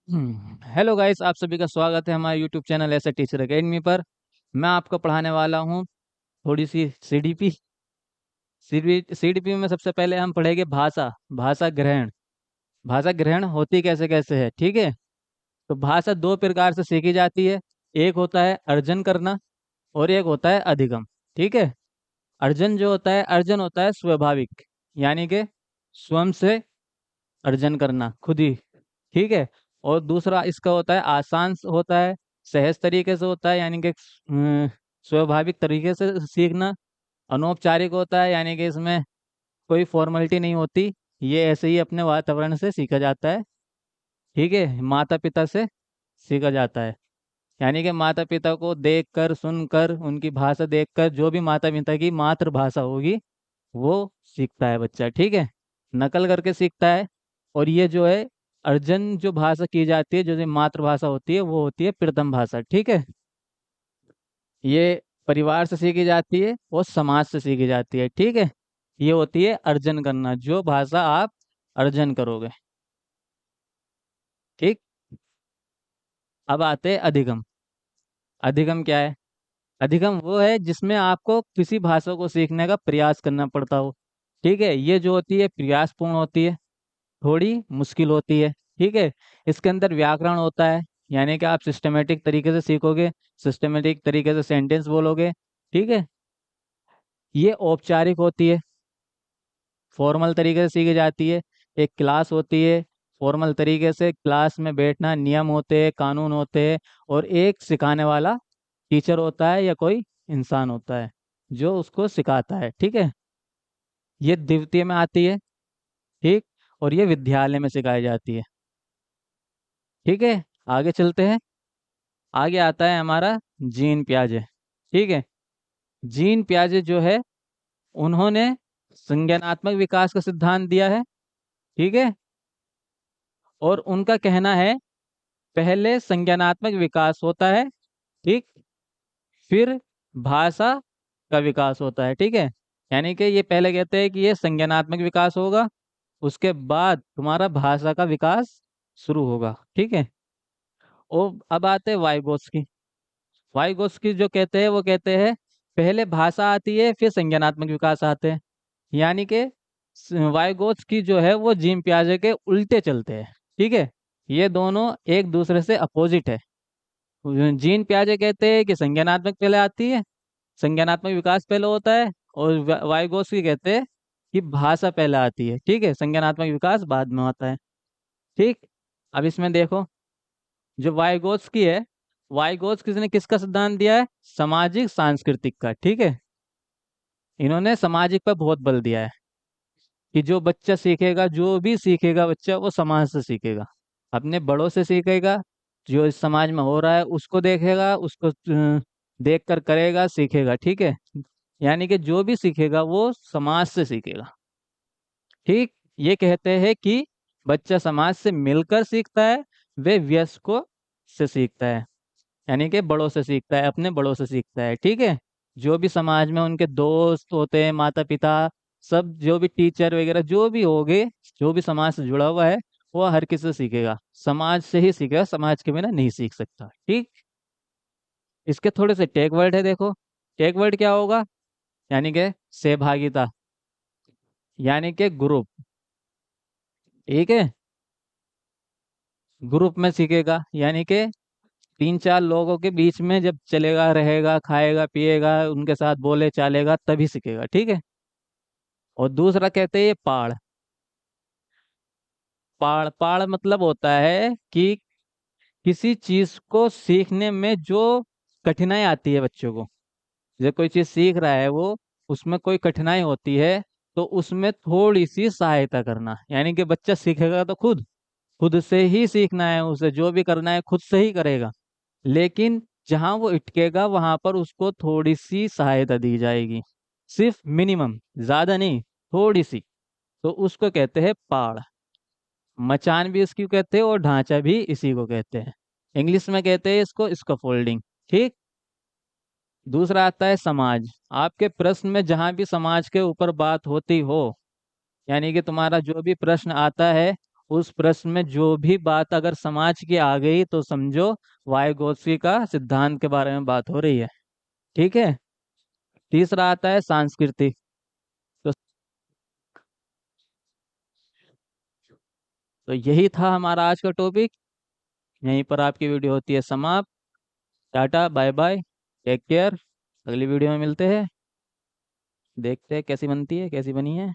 Hello guys, आप सभी का स्वागत है हमारे यूट्यूब चैनल ऐसे टीचर अकेडमी पर। मैं आपको पढ़ाने वाला हूँ थोड़ी सी सीडीपी। सीडीपी में सबसे पहले हम पढ़ेंगे भाषा। भाषा ग्रहण। भाषा ग्रहण होती कैसे कैसे है, ठीक है। तो भाषा दो प्रकार से सीखी जाती है। एक होता है अर्जन करना और एक होता है अधिगम, ठीक है। अर्जन जो होता है, अर्जन होता है स्वाभाविक, यानी कि स्वयं से अर्जन करना खुद ही, ठीक है। और दूसरा इसका होता है आसान होता है, सहज तरीके से होता है, यानी कि स्वाभाविक तरीके से सीखना। अनौपचारिक होता है, यानी कि इसमें कोई फॉर्मेलिटी नहीं होती, ये ऐसे ही अपने वातावरण से सीखा जाता है, ठीक है। माता पिता से सीखा जाता है, यानी कि माता पिता को देखकर सुनकर उनकी भाषा देखकर, जो भी माता पिता की मातृभाषा होगी वो सीखता है बच्चा, ठीक है। नकल करके सीखता है। और ये जो है अर्जन जो भाषा की जाती है, जो जो मातृभाषा होती है, वो होती है प्रथम भाषा, ठीक है। ये परिवार से सीखी जाती है और समाज से सीखी जाती है, ठीक है। ये होती है अर्जन करना, जो भाषा आप अर्जन करोगे, ठीक। अब आते हैं अधिगम। अधिगम क्या है? अधिगम वो है जिसमें आपको किसी भाषा को सीखने का प्रयास करना पड़ता हो, ठीक है। ये जो होती है प्रयासपूर्ण होती है, थोड़ी मुश्किल होती है, ठीक है। इसके अंदर व्याकरण होता है, यानी कि आप सिस्टमेटिक तरीके से सीखोगे, सिस्टमेटिक तरीके से सेंटेंस बोलोगे, ठीक है। ये औपचारिक होती है, फॉर्मल तरीके से सीखी जाती है। एक क्लास होती है, फॉर्मल तरीके से क्लास में बैठना, नियम होते हैं, कानून होते हैं, और एक सिखाने वाला टीचर होता है या कोई इंसान होता है जो उसको सिखाता है, ठीक है। ये द्वितीय में आती है, ठीक। और ये विद्यालय में सिखाई जाती है, ठीक है। आगे चलते हैं। आगे आता है हमारा जीन पियाजे, ठीक है। जीन पियाजे जो है, उन्होंने संज्ञानात्मक विकास का सिद्धांत दिया है, ठीक है। और उनका कहना है पहले संज्ञानात्मक विकास होता है, ठीक, फिर भाषा का विकास होता है, ठीक है। यानी कि ये पहले कहते हैं कि ये संज्ञानात्मक विकास होगा, उसके बाद तुम्हारा भाषा का विकास शुरू होगा, ठीक है। और अब आते हैं वाइगोत्स्की। वाइगोत्स्की जो कहते हैं वो कहते हैं पहले भाषा आती है फिर संज्ञानात्मक विकास आते हैं, यानी कि वाइगोत्स्की जो है वो जीन पियाजे के उल्टे चलते हैं, ठीक है। ये दोनों एक दूसरे से अपोजिट है। जीन पियाजे कहते हैं कि संज्ञानात्मक पहले आती है, संज्ञानात्मक विकास पहले होता है, और वाइगोत्स्की कहते हैं कि भाषा पहले आती है, ठीक है, संज्ञानात्मक विकास बाद में होता है, ठीक। अब इसमें देखो, जो वाइगोत्स्की है, वाइगोत्स्की ने किसका सिद्धांत दिया है? सामाजिक सांस्कृतिक का, ठीक है। इन्होंने सामाजिक पर बहुत बल दिया है कि जो बच्चा सीखेगा, जो भी सीखेगा बच्चा, वो समाज से सीखेगा, अपने बड़ों से सीखेगा, जो इस समाज में हो रहा है उसको देखेगा, उसको देख कर करेगा, सीखेगा, ठीक है। यानी कि जो भी सीखेगा वो समाज से सीखेगा, ठीक। ये कहते हैं कि बच्चा समाज से मिलकर सीखता है, वे वयस्कों से सीखता है, यानी कि बड़ों से सीखता है, अपने बड़ों से सीखता है, ठीक है। जो भी समाज में उनके दोस्त होते हैं, माता पिता, सब जो भी टीचर वगैरह जो भी होंगे, जो भी समाज से जुड़ा हुआ है, वो हर किसी से सीखेगा, समाज से ही सीखेगा, समाज के बिना नहीं सीख सकता, ठीक। इसके थोड़े से टेक वर्ड है, देखो। टेक वर्ड क्या होगा? यानी कि सहभागिता, यानी कि ग्रुप, ठीक है। ग्रुप में सीखेगा, यानी कि तीन चार लोगों के बीच में जब चलेगा, रहेगा, खाएगा पिएगा, उनके साथ बोले चालेगा, तभी सीखेगा, ठीक है। और दूसरा कहते हैं पाड़। पाड़ पाड़ मतलब होता है कि किसी चीज को सीखने में जो कठिनाई आती है बच्चों को, जब कोई चीज सीख रहा है वो, उसमें कोई कठिनाई होती है, तो उसमें थोड़ी सी सहायता करना, यानी कि बच्चा सीखेगा तो खुद खुद से ही सीखना है, उसे जो भी करना है खुद से ही करेगा, लेकिन जहां वो अटकेगा वहां पर उसको थोड़ी सी सहायता दी जाएगी, सिर्फ मिनिमम, ज्यादा नहीं, थोड़ी सी। तो उसको कहते हैं पाड़। मचान भी इसकी कहते हैं और ढांचा भी इसी को कहते हैं। इंग्लिश में कहते हैं इसको स्कैफोल्डिंग, ठीक। दूसरा आता है समाज। आपके प्रश्न में जहां भी समाज के ऊपर बात होती हो, यानी कि तुम्हारा जो भी प्रश्न आता है उस प्रश्न में जो भी बात अगर समाज की आ गई तो समझो वाइगोत्स्की का सिद्धांत के बारे में बात हो रही है। ठीक है। तीसरा आता है सांस्कृतिक। तो, तो यही था हमारा आज का टॉपिक। यहीं पर आपकी वीडियो होती है समाप्त। Tata bye bye, take care. अगली वीडियो में मिलते हैं। देखते हैं कैसी बनती है, कैसी बनी है।